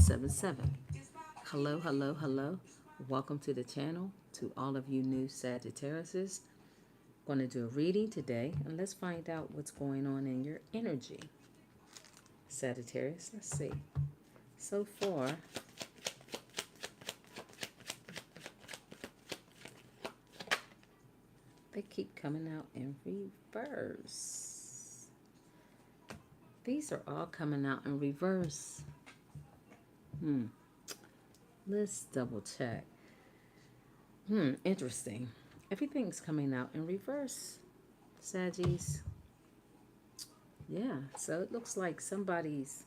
977. Hello, hello, hello. Welcome to the channel. To all of you new Sagittariuses, going to do a reading today, and let's find out what's going on in your energy. Sagittarius, let's see. So far, they keep coming out in reverse. These are all coming out in reverse. Let's double check. Interesting. Everything's coming out in reverse, Saggies. Yeah, so it looks like somebody's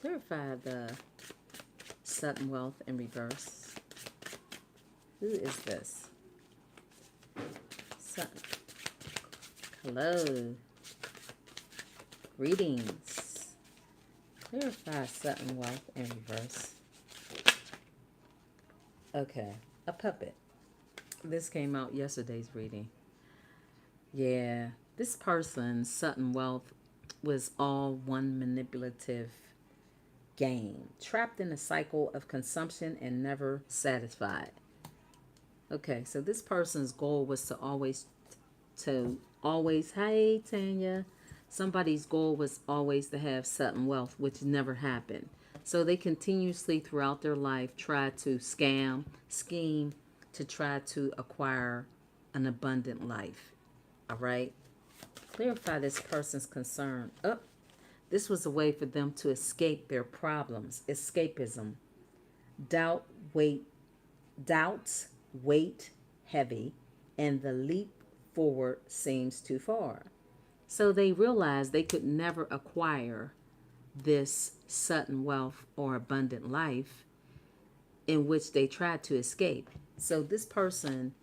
clarified the sudden wealth in reverse. Who is this? Sutton. Hello. Greetings. Clarify sudden wealth in reverse. Okay, a puppet. This came out yesterday's reading. Yeah, this person's sudden wealth was all one manipulative game, trapped in a cycle of consumption and never satisfied. Okay, so this person's goal was to always, hey Tanya, somebody's goal was always to have sudden wealth, which never happened. So they continuously throughout their life try to scheme to try to acquire an abundant life. All right. Clarify this person's concern. This was a way for them to escape their problems. Escapism. Doubts weight heavy, and the leap forward seems too far. So they realized they could never acquire this sudden wealth or abundant life in which they tried to escape. So this person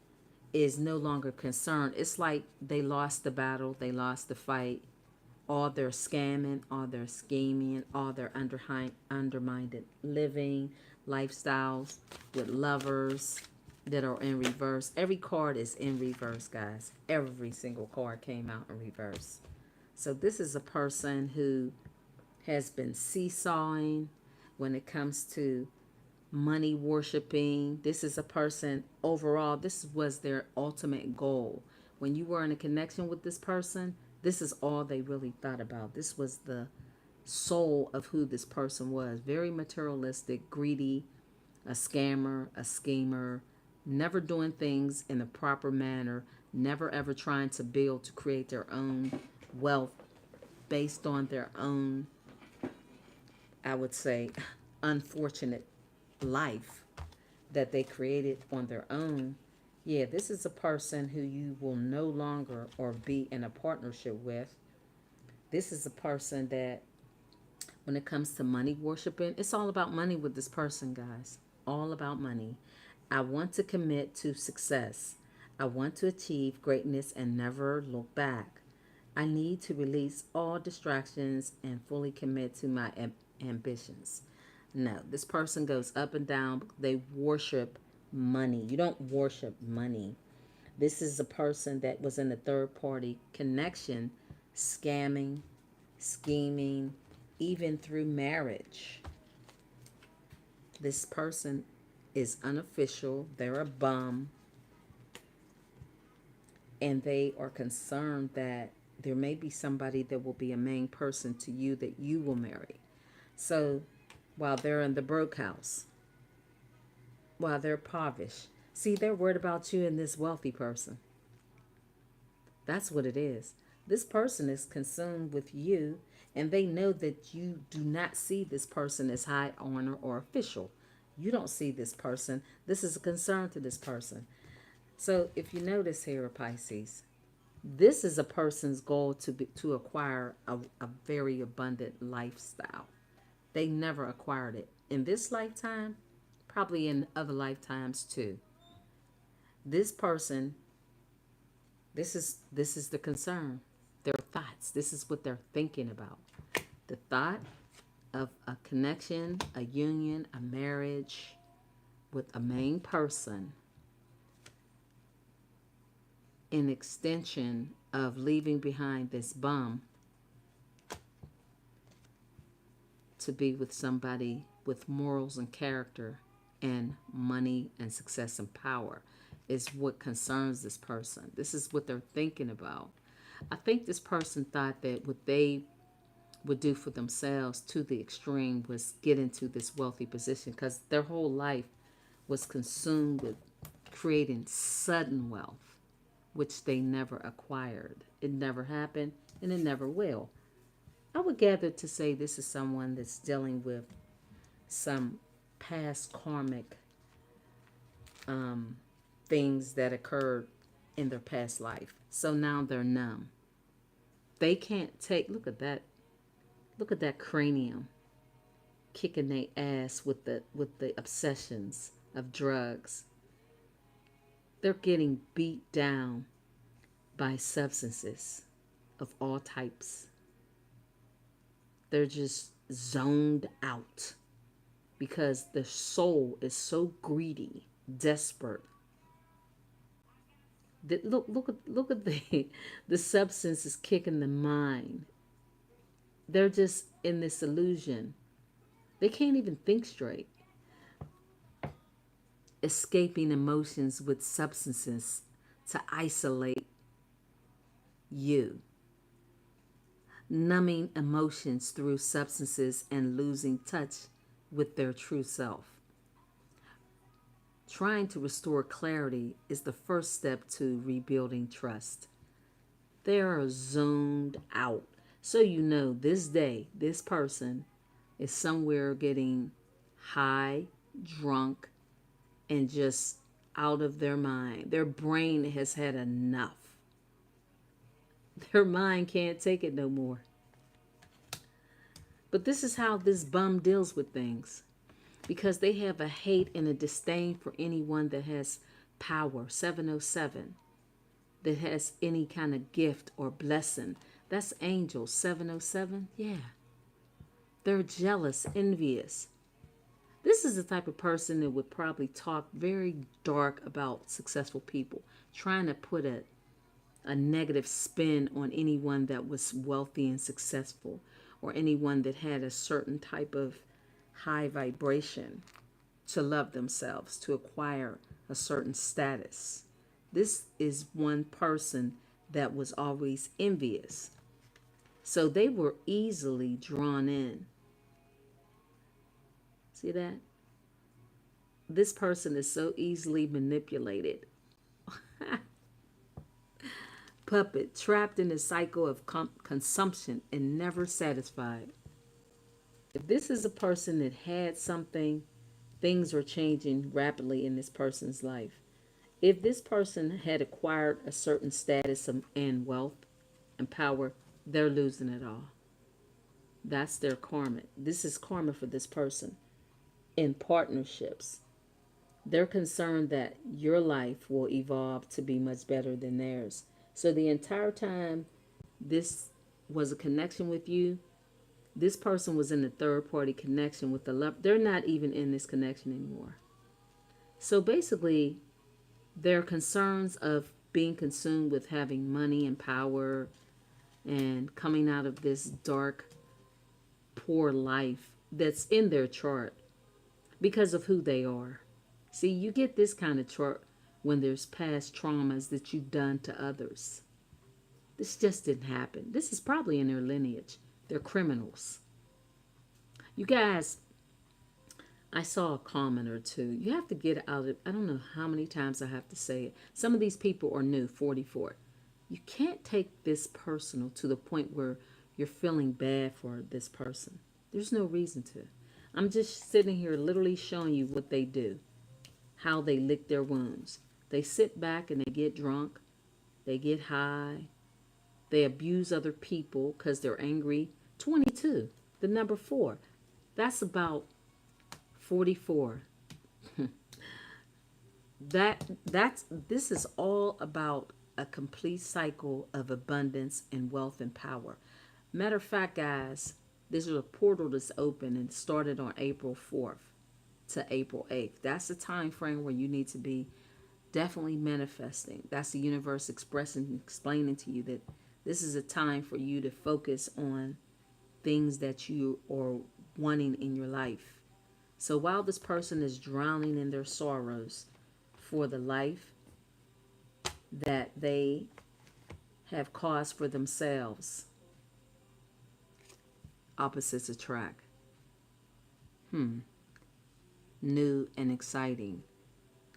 is no longer concerned. It's like they lost the battle, they lost the fight. All their scamming, all their scheming, all their undermined living lifestyles with lovers that are in reverse. Every card is in reverse, guys. Every single card came out in reverse. So this is a person who has been seesawing when it comes to money worshiping. This is a person, overall, this was their ultimate goal. When you were in a connection with this person, this is all they really thought about. This was the soul of who this person was. Very materialistic, greedy, a scammer, a schemer, never doing things in a proper manner, never ever trying to build to create their own wealth based on their own, I would say, unfortunate life that they created on their own. Yeah, this is a person who you will no longer or be in a partnership with. This is a person that when it comes to money worshiping, it's all about money with this person, guys. All about money. I want to commit to success. I want to achieve greatness and never look back. I need to release all distractions and fully commit to my ambitions. No, this person goes up and down. They worship money. You don't worship money. This is a person that was in a third party connection, scamming, scheming, even through marriage. This person is unofficial. They're a bum. And they are concerned that there may be somebody that will be a main person to you that you will marry. So while they're in the broke house, while they're impoverished, see, they're worried about you and this wealthy person. That's what it is. This person is consumed with you, and they know that you do not see this person as high honor or official. You don't see this person. This is a concern to this person. So if you notice here, Pisces, this is a person's goal to acquire a very abundant lifestyle. They never acquired it in this lifetime, probably in other lifetimes too. This person, this is the concern. Their thoughts. This is what they're thinking about. The thought of a connection, a union, a marriage with a main person, an extension of leaving behind this bum to be with somebody with morals and character and money and success and power is what concerns this person. This is what they're thinking about. I think this person thought that what they would do for themselves to the extreme was get into this wealthy position, because their whole life was consumed with creating sudden wealth, which they never acquired. It never happened and it never will. I would gather to say this is someone that's dealing with some past karmic things that occurred in their past life. So now they're numb. They can't take, look at that cranium kicking their ass with the obsessions of drugs. They're getting beat down by substances of all types. They're just zoned out because the soul is so greedy, desperate. That look at the substance is kicking the mind. They're just in this illusion. They can't even think straight. Escaping emotions with substances to isolate you. Numbing emotions through substances and losing touch with their true self. Trying to restore clarity is the first step to rebuilding trust. They are zoned out. So you know this day, this person is somewhere getting high, drunk, and just out of their mind. Their brain has had enough. Their mind can't take it no more. But this is how this bum deals with things. Because they have a hate and a disdain for anyone that has power. 707. That has any kind of gift or blessing. That's angels. 707. Yeah. They're jealous, envious. This is the type of person that would probably talk very dark about successful people, trying to put a negative spin on anyone that was wealthy and successful, or anyone that had a certain type of high vibration to love themselves, to acquire a certain status. This is one person that was always envious. So they were easily drawn in. See that? This person is so easily manipulated. Puppet, trapped in a cycle of consumption and never satisfied. If this is a person that had something, things are changing rapidly in this person's life. If this person had acquired a certain status and wealth and power, they're losing it all. That's their karma. This is karma for this person. In partnerships, they're concerned that your life will evolve to be much better than theirs. So the entire time this was a connection with you, this person was in a third party connection with the love. They're not even in this connection anymore. So basically, their concerns of being consumed with having money and power and coming out of this dark, poor life that's in their chart because of who they are. See, you get this kind of chart when there's past traumas that you've done to others. This just didn't happen. This is probably in their lineage. They're criminals. You guys, I saw a comment or two. You have to get out of, I don't know how many times I have to say it. Some of these people are new, 44. You can't take this personal to the point where you're feeling bad for this person. There's no reason to. I'm just sitting here literally showing you what they do, how they lick their wounds. They sit back and they get drunk. They get high. They abuse other people because they're angry. 22, the number 4. That's about 44. This is all about a complete cycle of abundance and wealth and power. Matter of fact, guys, this is a portal that's open and started on April 4th to April 8th. That's the time frame where you need to be definitely manifesting. That's the universe explaining to you that this is a time for you to focus on things that you are wanting in your life. So while this person is drowning in their sorrows for the life that they have caused for themselves, opposites attract. New and exciting.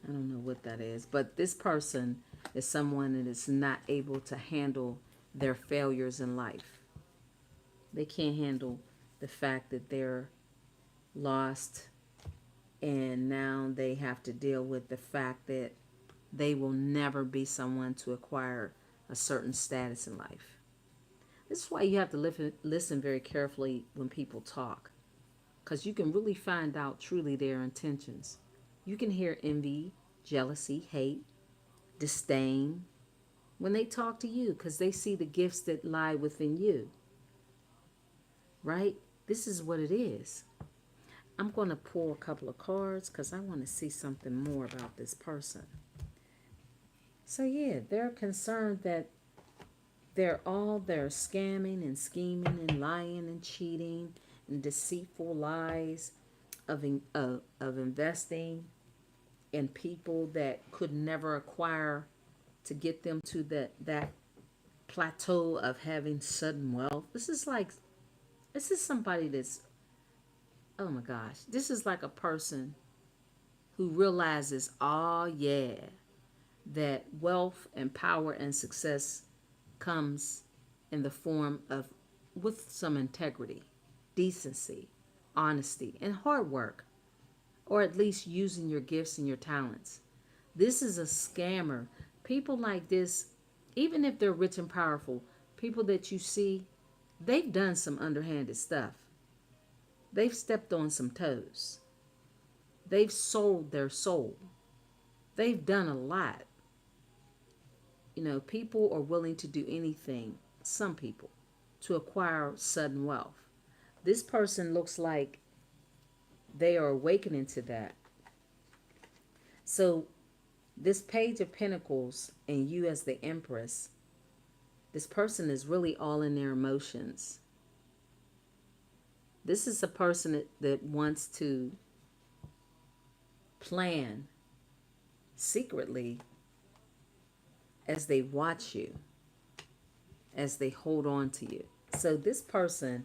I don't know what that is, but this person is someone that is not able to handle their failures in life. They can't handle the fact that they're lost, and now they have to deal with the fact that they will never be someone to acquire a certain status in life. This is why you have to listen very carefully when people talk, because you can really find out truly their intentions. You can hear envy, jealousy, hate, disdain when they talk to you, because they see the gifts that lie within you, right? This is what it is. I'm going to pull a couple of cards because I want to see something more about this person. So yeah, they're concerned that they're scamming and scheming and lying and cheating and deceitful lies of investing in people that could never acquire to get them to that plateau of having sudden wealth. This is somebody that's, oh my gosh, this is like a person who realizes, oh yeah, that wealth and power and success comes in the form of, with some integrity, decency, honesty, and hard work, or at least using your gifts and your talents. This is a scammer. People like this, even if they're rich and powerful, people that you see, they've done some underhanded stuff. They've stepped on some toes. They've sold their soul. They've done a lot. You know, people are willing to do anything, some people, to acquire sudden wealth. This person looks like they are awakening to that. So this Page of Pentacles and you as the Empress, this person is really all in their emotions. This is a person that wants to plan secretly as they watch you, as they hold on to you. So this person,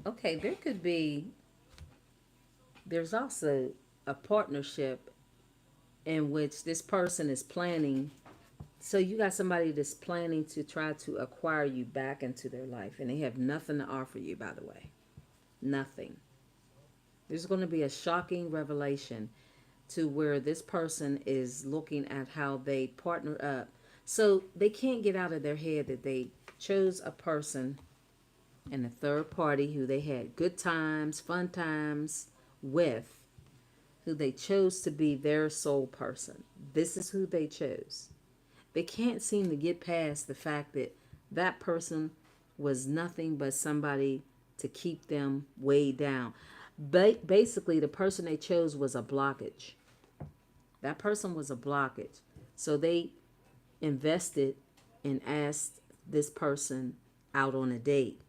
okay, there's also a partnership in which this person is planning. So you got somebody that's planning to try to acquire you back into their life, and they have nothing to offer you, by the way. Nothing. There's going to be a shocking revelation to where this person is looking at how they partner up. So they can't get out of their head that they chose a person and a third party who they had good times, fun times with, who they chose to be their soul person. This is who they chose. They can't seem to get past the fact that that person was nothing but somebody to keep them way down. But basically, the person they chose was a blockage. That person was a blockage. So they invested and asked this person out on a date,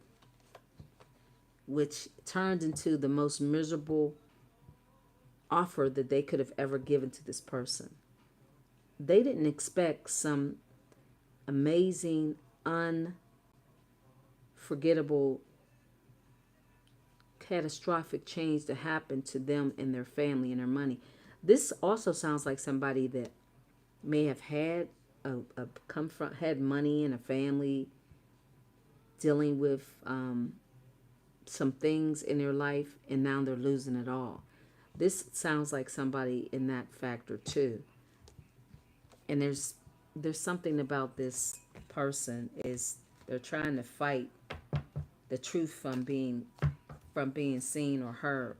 which turned into the most miserable offer that they could have ever given to this person. They didn't expect some amazing, unforgettable, catastrophic change to happen to them and their family and their money. This also sounds like somebody that may have had had money and a family, dealing with some things in their life, and now they're losing it all. This sounds like somebody in that factor too. And there's something about this person is they're trying to fight the truth from being seen or heard.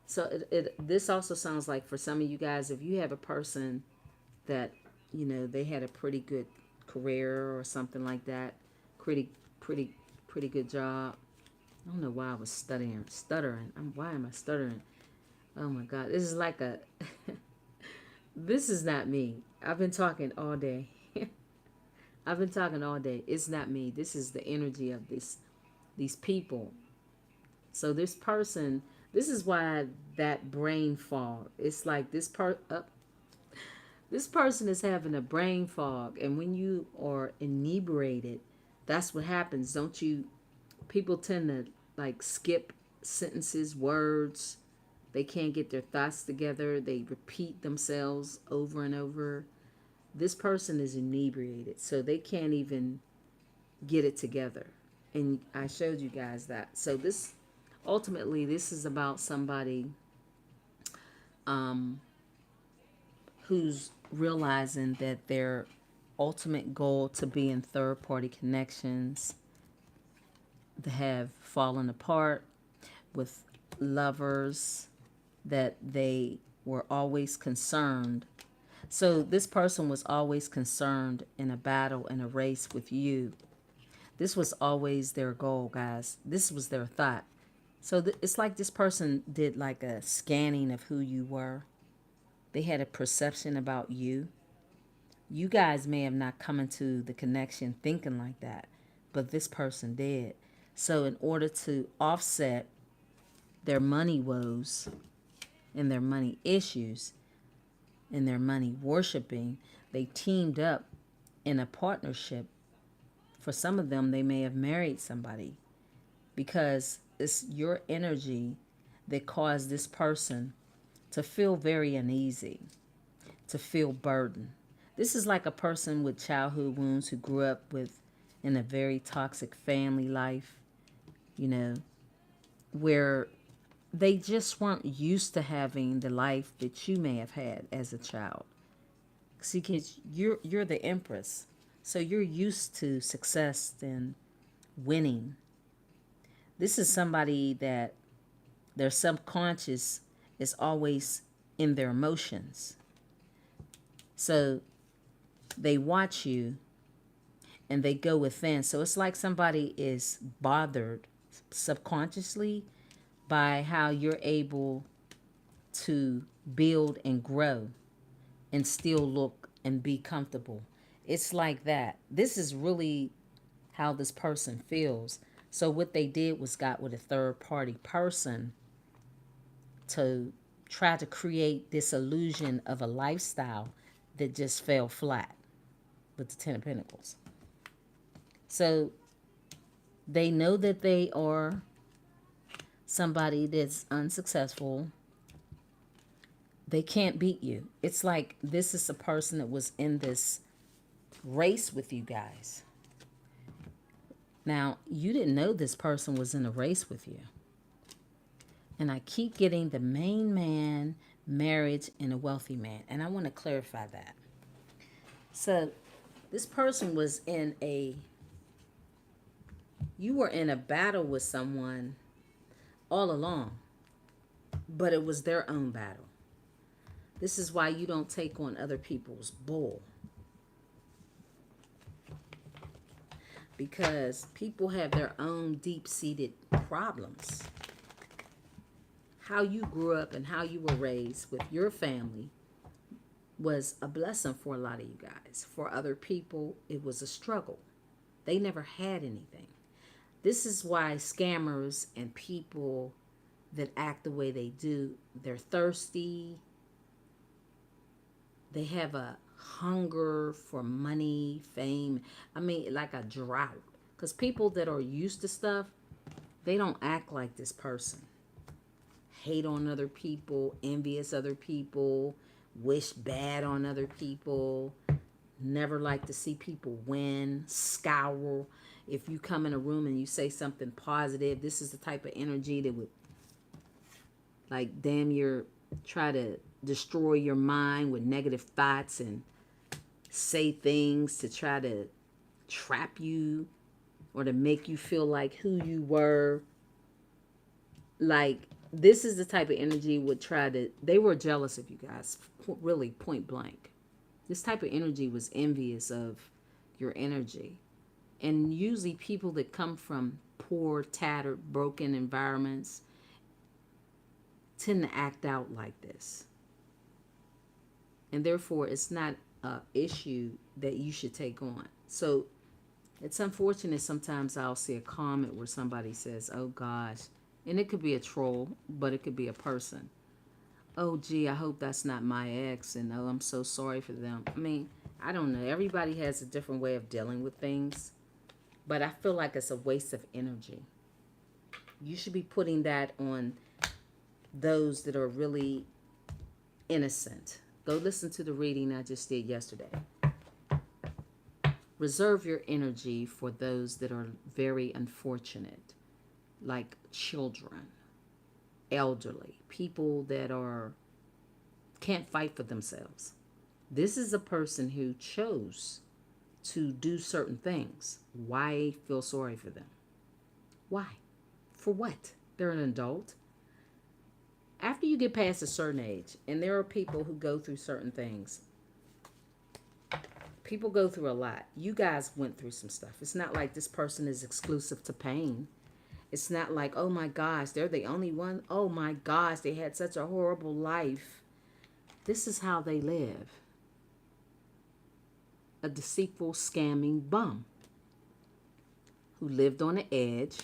So this also sounds like, for some of you guys, if you have a person that, you know, they had a pretty good career or something like that, pretty good job. I don't know why I was stuttering. Why am I stuttering? Oh my God, this is like a this is not me. I've been talking all day. It's not me. This is the energy of this these people. So this person, this is why that brain fog. It's like this person is having a brain fog, and when you are inebriated, that's what happens. Don't you? People tend to like skip sentences, words. They can't get their thoughts together. They repeat themselves over and over. This person is inebriated, so they can't even get it together. And I showed you guys that. So this ultimately this is about somebody um, who's realizing that their ultimate goal to be in third party connections have fallen apart with lovers that they were always concerned. So this person was always concerned in a battle, in a race with you. This was always their goal, guys. This was their thought. So it's like this person did like a scanning of who you were. They had a perception about you. You guys may have not come into the connection thinking like that, but this person did. So in order to offset their money woes and their money issues and their money worshiping, they teamed up in a partnership. For some of them, they may have married somebody because it's your energy that caused this person to feel very uneasy, to feel burdened. This is like a person with childhood wounds who grew up with in a very toxic family life, you know, where they just weren't used to having the life that you may have had as a child. See, kids, you're the empress, so you're used to success and winning. This is somebody that their subconscious is always in their emotions. So they watch you and they go within. So it's like somebody is bothered subconsciously by how you're able to build and grow and still look and be comfortable. It's like that. This is really how this person feels. So what they did was got with a third party person to try to create this illusion of a lifestyle that just fell flat with the Ten of Pentacles. So they know that they are somebody that's unsuccessful. They can't beat you. It's like this is a person that was in this race with you guys. Now, you didn't know this person was in a race with you. And I keep getting the main man, marriage, and a wealthy man. And I want to clarify that. So this person was in you were in a battle with someone all along, but it was their own battle. This is why you don't take on other people's bull. Because people have their own deep-seated problems. How you grew up and how you were raised with your family was a blessing for a lot of you guys. For other people, it was a struggle. They never had anything. This is why scammers and people that act the way they do, they're thirsty. They have a hunger for money, fame. I mean, like a drought. Because people that are used to stuff, they don't act like this person. Hate on other people, envious other people, wish bad on other people, never like to see people win, scowl. If you come in a room and you say something positive, this is the type of energy that would, like, damn near try to destroy your mind with negative thoughts and say things to try to trap you or to make you feel like who you were. Like, this is the type of energy would try to, they were jealous of you guys, really point blank. This type of energy was envious of your energy. And usually people that come from poor, tattered, broken environments tend to act out like this. And therefore, it's not an issue that you should take on. So It's unfortunate sometimes I'll see a comment where somebody says, oh gosh, and it could be a troll, but it could be a person. Oh, gee, I hope that's not my ex, and oh, I'm so sorry for them. I mean, I don't know. Everybody has a different way of dealing with things, but I feel like it's a waste of energy. You should be putting that on those that are really innocent. Go listen to the reading I just did yesterday. Reserve your energy for those that are very unfortunate, like children, elderly, people that are can't fight for themselves. This is a person who chose to do certain things. Why feel sorry for them? Why? For what? They're an adult. After you get past a certain age, and there are people who go through certain things, people go through a lot. You guys went through some stuff. It's not like this person is exclusive to pain. It's not like, oh my gosh, they're the only one. Oh my gosh, they had such a horrible life. This is how they live. A deceitful, scamming bum who lived on the edge,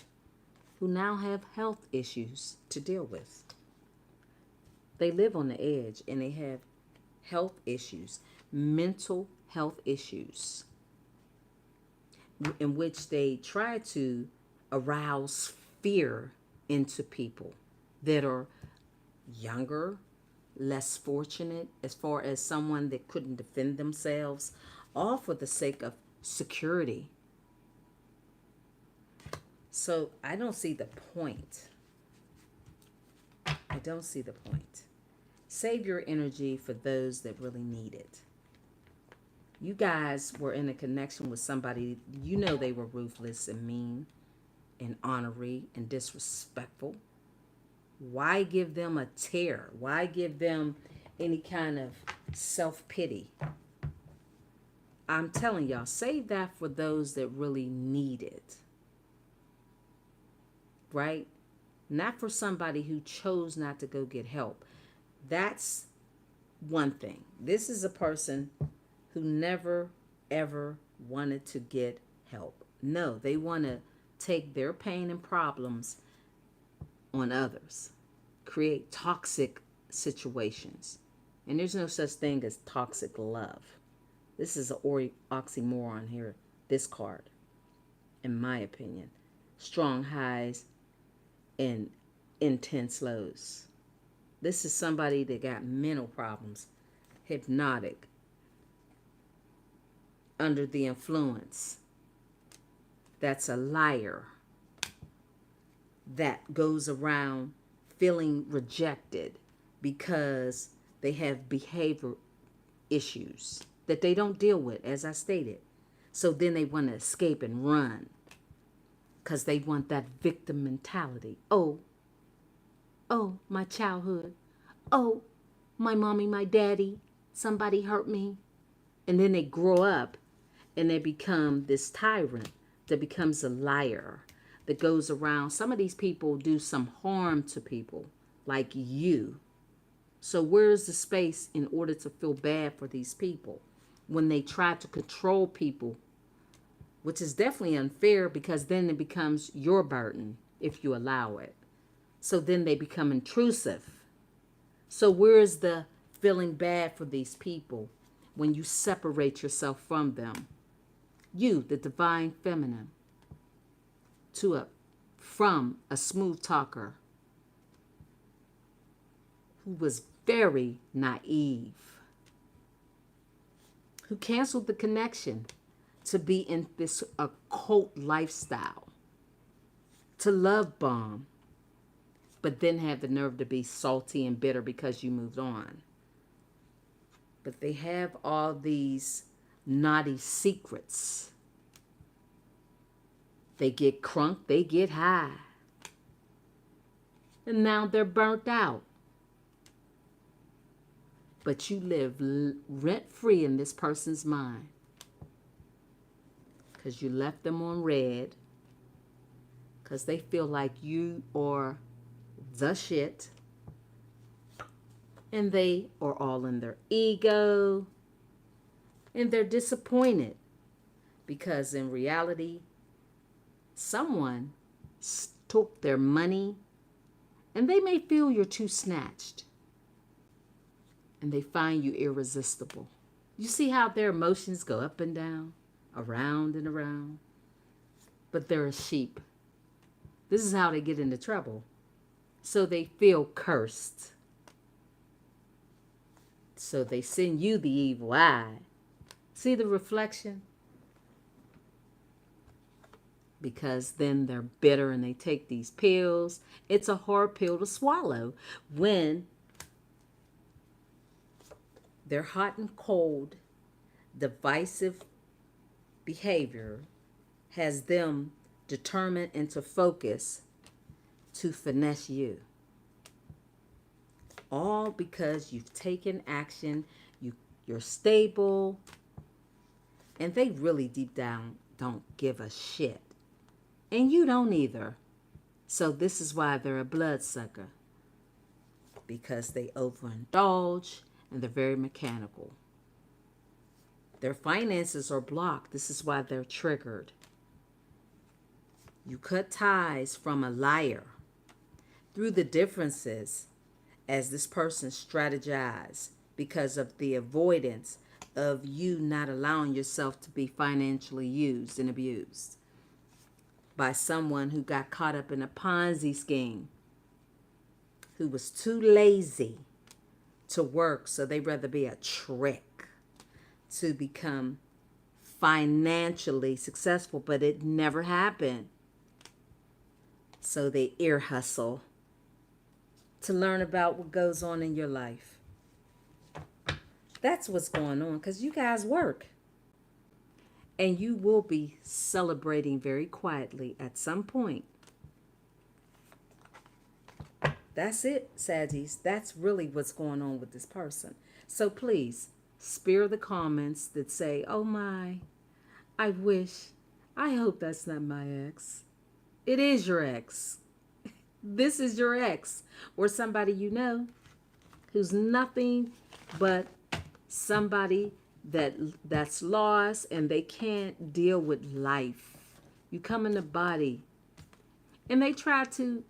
who now have health issues to deal with. They live on the edge and they have health issues, mental health issues, in which they try to arouse fear into people that are younger, less fortunate, as far as someone that couldn't defend themselves, all for the sake of security. So I don't see the point. I don't see the point. Save your energy for those that really need it. You guys were in a connection with somebody, you know they were ruthless and mean and ornery and disrespectful. Why give them a tear? Why give them any kind of self-pity? I'm telling y'all, save that for those that really need it. Right? Not for somebody who chose not to go get help. That's one thing. This is a person who never, ever wanted to get help. No, they want to take their pain and problems on others, create toxic situations. And there's no such thing as toxic love. This is an oxymoron here, this card, in my opinion. Strong highs and intense lows. This is somebody that got mental problems, hypnotic, under the influence. That's a liar that goes around feeling rejected because they have behavior issues that they don't deal with, as I stated. So then they want to escape and run because they want that victim mentality. Oh, my childhood. Oh, my mommy, my daddy, somebody hurt me. And then they grow up and they become this tyrant that becomes a liar that goes around. Some of these people do some harm to people like you. So where's the space in order to feel bad for these people when they try to control people, which is definitely unfair because then it becomes your burden if you allow it. So then they become intrusive. So where is the feeling bad for these people when you separate yourself from them? You, the divine feminine, from a smooth talker who was very naive, who canceled the connection to be in this occult lifestyle, to love bomb, but then have the nerve to be salty and bitter because you moved on. But they have all these naughty secrets. They get crunk, they get high. And now they're burnt out. But you live rent-free in this person's mind. Because you left them on red. Because they feel like you are the shit. And they are all in their ego. And they're disappointed because in reality, someone took their money and they may feel you're too snatched and they find you irresistible. You see how their emotions go up and down, around and around? But they're a sheep. This is how they get into trouble. So they feel cursed. So they send you the evil eye. See the reflection? Because then they're bitter and they take these pills. It's a hard pill to swallow when their hot and cold, divisive behavior has them determined and to focus to finesse you. All because you've taken action, you're stable, and they really deep down don't give a shit. And you don't either. So this is why they're a bloodsucker. Because they overindulge and they're very mechanical. Their finances are blocked. This is why they're triggered. You cut ties from a liar through the differences as this person strategizes because of the avoidance of you not allowing yourself to be financially used and abused by someone who got caught up in a Ponzi scheme, who was too lazy to work, so they'd rather be a trick to become financially successful, but it never happened. So they ear hustle to learn about what goes on in your life. That's what's going on, because you guys work. And you will be celebrating very quietly at some point. That's it, Saggies. That's really what's going on with this person. So please, spare the comments that say, oh my, I wish, I hope that's not my ex. It is your ex. This is your ex. Or somebody you know who's nothing but somebody that's lost and they can't deal with life. You come in the body and they try to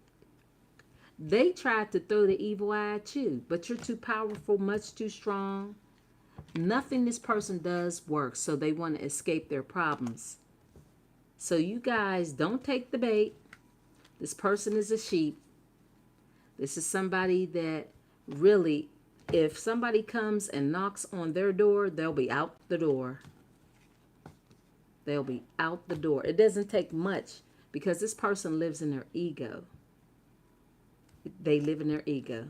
throw the evil eye at you, but you're too powerful, much too strong. Nothing this person does works, so they want to escape their problems. So you guys don't take the bait. This person is a sheep. This is somebody that really, if somebody comes and knocks on their door, they'll be out the door. They'll be out the door. It doesn't take much because this person lives in their ego. They live in their ego.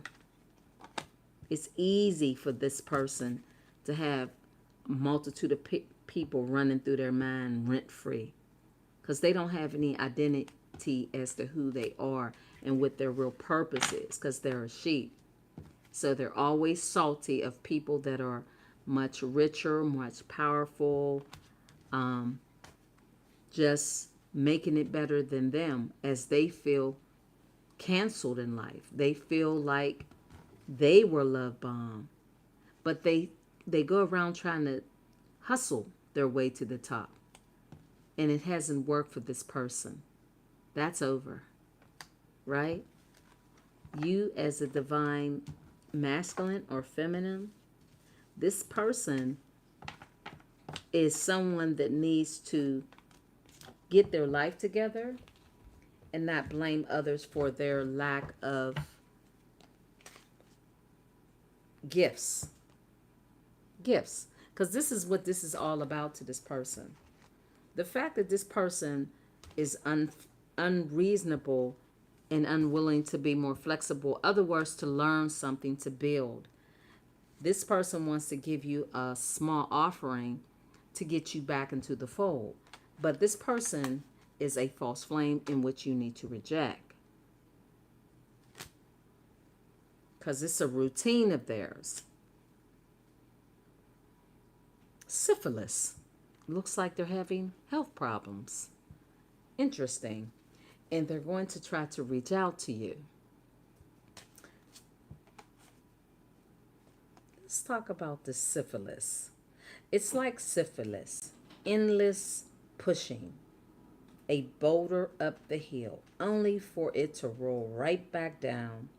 It's easy for this person to have a multitude of people running through their mind rent-free because they don't have any identity as to who they are and what their real purpose is because they're a sheep. So they're always salty of people that are much richer, much powerful, just making it better than them as they feel canceled in life. They feel like they were love bombed, but they go around trying to hustle their way to the top, and it hasn't worked for this person. That's over, right? You as a divine masculine or feminine, this person is someone that needs to get their life together and not blame others for their lack of gifts. Because this is what this is all about to this person. The fact that this person is unreasonable and unwilling to be more flexible, other words, to learn something, to build. This person wants to give you a small offering to get you back into the fold. But this person is a false flame in which you need to reject. Because it's a routine of theirs. Syphilis. Looks like they're having health problems. Interesting. And they're going to try to reach out to you. Let's talk about the syphilis. It's like syphilis. Endless pushing a boulder up the hill, only for it to roll right back down,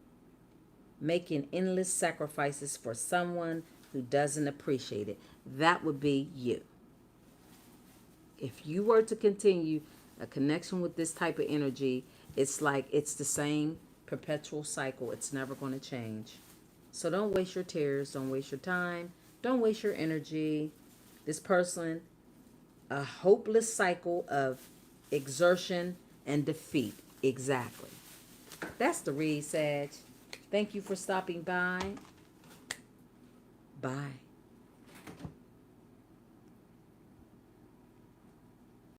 making endless sacrifices for someone who doesn't appreciate it. That would be you. If you were to continue a connection with this type of energy, it's like it's the same perpetual cycle. It's never going to change. So don't waste your tears. Don't waste your time. Don't waste your energy. This person, a hopeless cycle of exertion and defeat. Exactly. That's the read, Sag. Thank you for stopping by. Bye.